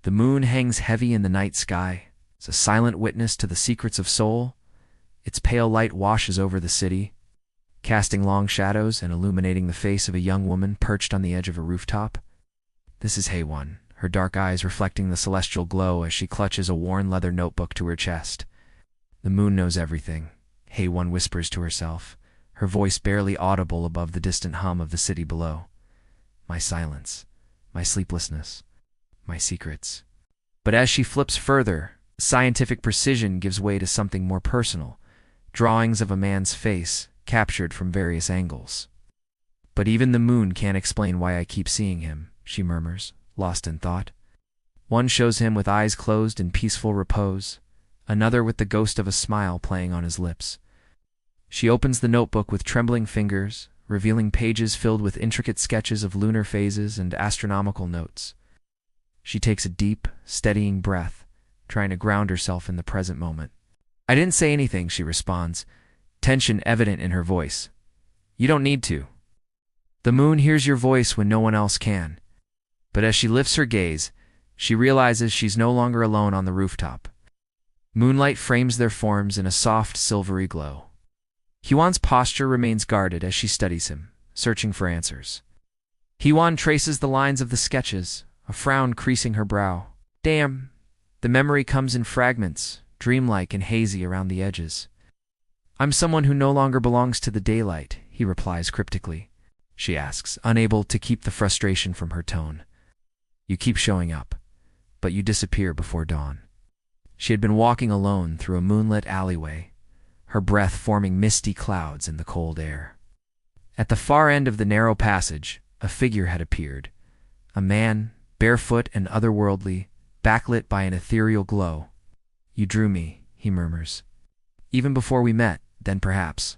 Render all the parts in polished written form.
The moon hangs heavy in the night sky, as a silent witness to the secrets of Seoul. Its pale light washes over the city, casting long shadows and illuminating the face of a young woman perched on the edge of a rooftop. This is Hae-Won, her dark eyes reflecting the celestial glow as she clutches a worn leather notebook to her chest. The moon knows everything, Hae-Won whispers to herself, her voice barely audible above the distant hum of the city below. My silence, my sleeplessness, my secrets. But as she flips further, scientific precision gives way to something more personal, drawings of a man's face, captured from various angles. But even the moon can't explain why I keep seeing him, she murmurs, lost in thought. One shows him with eyes closed in peaceful repose, another with the ghost of a smile playing on his lips. She opens the notebook with trembling fingers, revealing pages filled with intricate sketches of lunar phases and astronomical notes. She takes a deep, steadying breath, trying to ground herself in the present moment. I didn't say anything, she responds, tension evident in her voice. You don't need to. The moon hears your voice when no one else can. But as she lifts her gaze, she realizes she's no longer alone on the rooftop. Moonlight frames their forms in a soft, silvery glow. Hae-Won's posture remains guarded as she studies him, searching for answers. Hae-Won traces the lines of the sketches, a frown creasing her brow. Damn, the memory comes in fragments, dreamlike and hazy around the edges. I'm someone who no longer belongs to the daylight, he replies cryptically. She asks, unable to keep the frustration from her tone. You keep showing up, but you disappear before dawn. She had been walking alone through a moonlit alleyway, her breath forming misty clouds in the cold air. At the far end of the narrow passage, a figure had appeared. A man, barefoot and otherworldly, backlit by an ethereal glow. You drew me, he murmurs. Even before we met, then perhaps.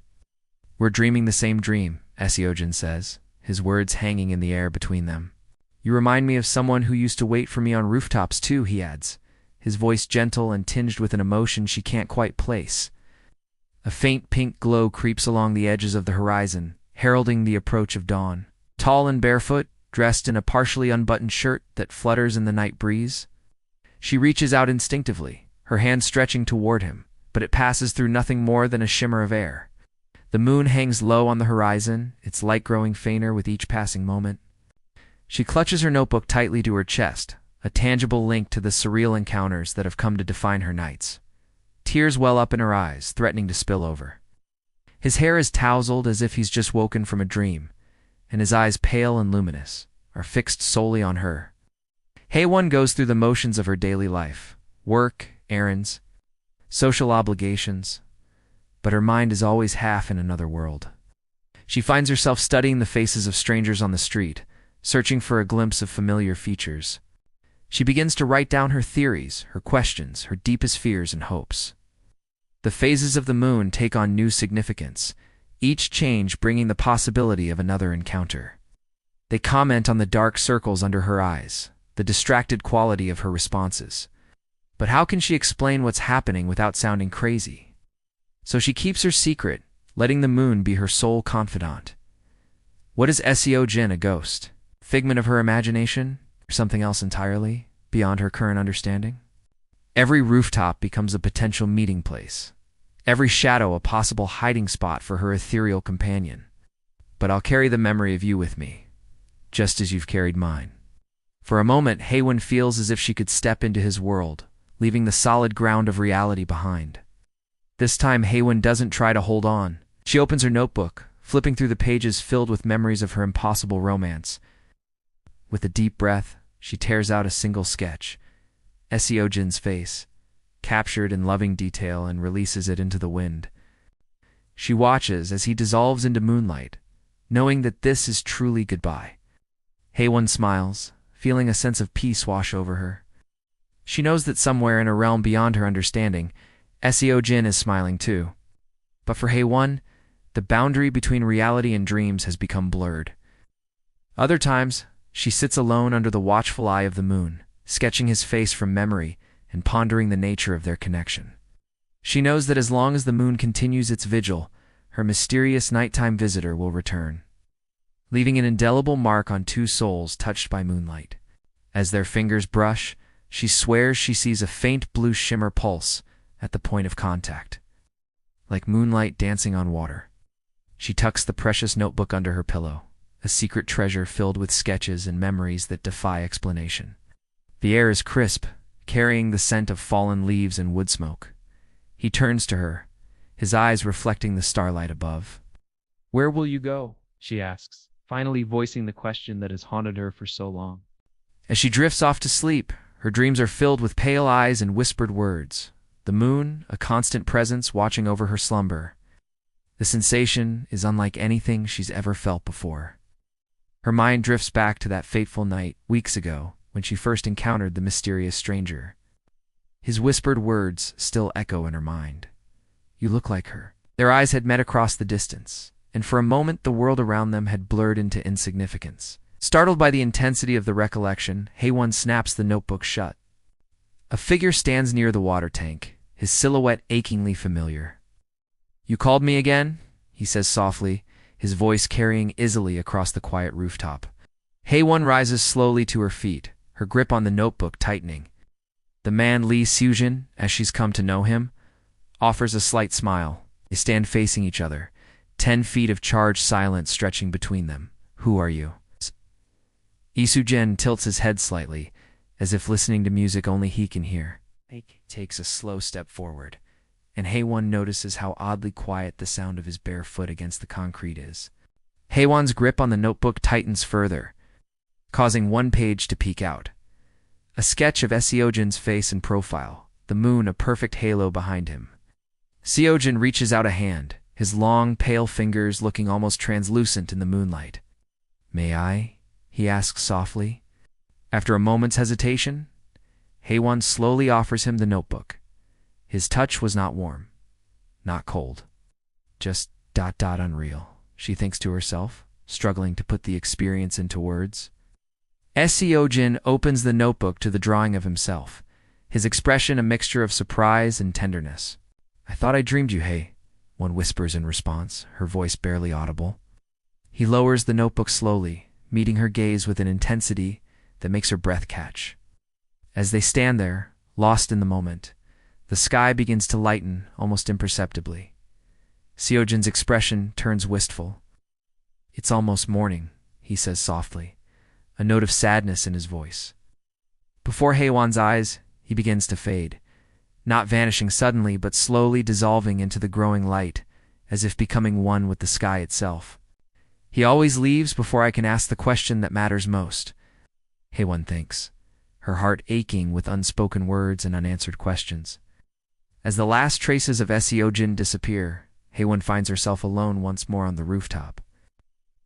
We're dreaming the same dream, Seo-jin says, his words hanging in the air between them. You remind me of someone who used to wait for me on rooftops too, he adds, his voice gentle and tinged with an emotion she can't quite place. A faint pink glow creeps along the edges of the horizon, heralding the approach of dawn. Tall and barefoot, dressed in a partially unbuttoned shirt that flutters in the night breeze. She reaches out instinctively, her hand stretching toward him, but it passes through nothing more than a shimmer of air. The moon hangs low on the horizon, its light growing fainter with each passing moment. She clutches her notebook tightly to her chest, a tangible link to the surreal encounters that have come to define her nights. Tears well up in her eyes, threatening to spill over. His hair is tousled as if he's just woken from a dream, and his eyes, pale and luminous, are fixed solely on her. Hae-Won goes through the motions of her daily life, work, errands, social obligations, but her mind is always half in another world. She finds herself studying the faces of strangers on the street, searching for a glimpse of familiar features. She begins to write down her theories, her questions, her deepest fears and hopes. The phases of the moon take on new significance, each change bringing the possibility of another encounter. They comment on the dark circles under her eyes, the distracted quality of her responses. But how can she explain what's happening without sounding crazy? So she keeps her secret, letting the moon be her sole confidant. What is Seo-jin, a ghost? Figment of her imagination? Or something else entirely, beyond her current understanding? Every rooftop becomes a potential meeting place. Every shadow a possible hiding spot for her ethereal companion. But I'll carry the memory of you with me, just as you've carried mine. For a moment, Hae-Won feels as if she could step into his world, leaving the solid ground of reality behind. This time, Hae-Won doesn't try to hold on. She opens her notebook, flipping through the pages filled with memories of her impossible romance. With a deep breath, she tears out a single sketch, Seo-jin's face, captured in loving detail, and releases it into the wind. She watches as he dissolves into moonlight, knowing that this is truly goodbye. Hae-Won smiles, feeling a sense of peace wash over her. She knows that somewhere in a realm beyond her understanding, Seo-jin is smiling too. But for Hae-Won, the boundary between reality and dreams has become blurred. Other times, she sits alone under the watchful eye of the moon, sketching his face from memory and pondering the nature of their connection. She knows that as long as the moon continues its vigil, her mysterious nighttime visitor will return, leaving an indelible mark on two souls touched by moonlight. As their fingers brush, She swears she sees a faint blue shimmer pulse at the point of contact, like moonlight dancing on water. She tucks the precious notebook under her pillow, a secret treasure filled with sketches and memories that defy explanation. The air is crisp, carrying the scent of fallen leaves and wood smoke. He turns to her, his eyes reflecting the starlight above. "Where will you go?" she asks, finally voicing the question that has haunted her for so long. As she drifts off to sleep, her dreams are filled with pale eyes and whispered words. The moon, a constant presence watching over her slumber. The sensation is unlike anything she's ever felt before. Her mind drifts back to that fateful night, weeks ago, when she first encountered the mysterious stranger. His whispered words still echo in her mind. "You look like her." Their eyes had met across the distance, and for a moment the world around them had blurred into insignificance. Startled by the intensity of the recollection, Hae-Won snaps the notebook shut. A figure stands near the water tank, his silhouette achingly familiar. "You called me again?" he says softly, his voice carrying easily across the quiet rooftop. Hae-Won rises slowly to her feet, her grip on the notebook tightening. The man Lee Seojin, as she's come to know him, offers a slight smile. They stand facing each other, 10 feet of charged silence stretching between them. "Who are you?" Lee Seojin tilts his head slightly, as if listening to music only he can hear. He takes a slow step forward, and Hae-Won notices how oddly quiet the sound of his bare foot against the concrete is. Hae-Won's grip on the notebook tightens further, causing one page to peek out. A sketch of Seojin's face and profile, the moon a perfect halo behind him. Seojin reaches out a hand, his long, pale fingers looking almost translucent in the moonlight. "May I?" he asks softly. After a moment's hesitation, Hae-Won slowly offers him the notebook. His touch was not warm, not cold, just unreal, she thinks to herself, struggling to put the experience into words. Seojin opens the notebook to the drawing of himself, his expression a mixture of surprise and tenderness. "I thought I dreamed you, Hae," one whispers in response, her voice barely audible. He lowers the notebook slowly, meeting her gaze with an intensity that makes her breath catch. As they stand there, lost in the moment, the sky begins to lighten almost imperceptibly. Seojin's expression turns wistful. "It's almost morning," he says softly, a note of sadness in his voice. Before Hae-Won's eyes, he begins to fade, not vanishing suddenly but slowly dissolving into the growing light, as if becoming one with the sky itself. "He always leaves before I can ask the question that matters most," Hae-Won thinks, her heart aching with unspoken words and unanswered questions. As the last traces of Seojin disappear, Hae-Won finds herself alone once more on the rooftop.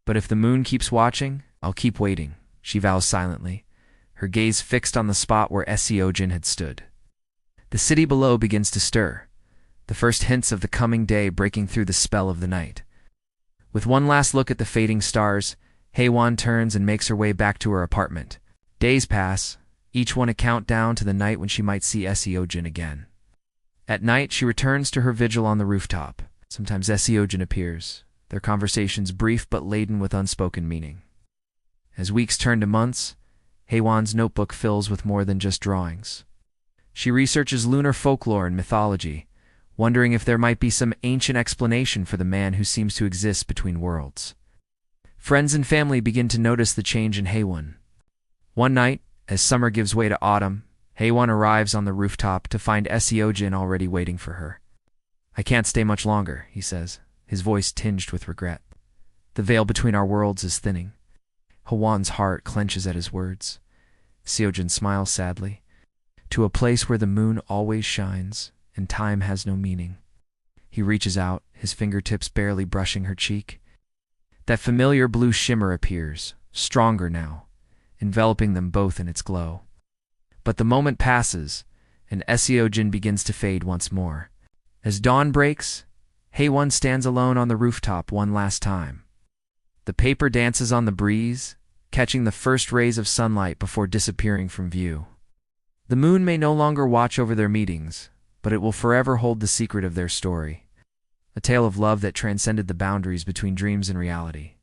"But if the moon keeps watching, I'll keep waiting," she vows silently, her gaze fixed on the spot where Seojin had stood. The city below begins to stir, the first hints of the coming day breaking through the spell of the night. With one last look at the fading stars, Hae-Won turns and makes her way back to her apartment. Days pass, each one a countdown to the night when she might see Seojin again. At night, she returns to her vigil on the rooftop. Sometimes Seojin appears, their conversations brief but laden with unspoken meaning. As weeks turn to months, Hae-Won's notebook fills with more than just drawings. She researches lunar folklore and mythology, wondering if there might be some ancient explanation for the man who seems to exist between worlds. Friends and family begin to notice the change in Hae-Won. One night, as summer gives way to autumn, Hae-Won arrives on the rooftop to find Seojin already waiting for her. "I can't stay much longer," he says, his voice tinged with regret. "The veil between our worlds is thinning." Hae-Won's heart clenches at his words. Seojin smiles sadly. "To a place where the moon always shines and time has no meaning." He reaches out, his fingertips barely brushing her cheek. That familiar blue shimmer appears, stronger now, enveloping them both in its glow. But the moment passes, and Seojin begins to fade once more. As dawn breaks, Hae-Won stands alone on the rooftop one last time. The paper dances on the breeze, catching the first rays of sunlight before disappearing from view. The moon may no longer watch over their meetings, but it will forever hold the secret of their story, a tale of love that transcended the boundaries between dreams and reality.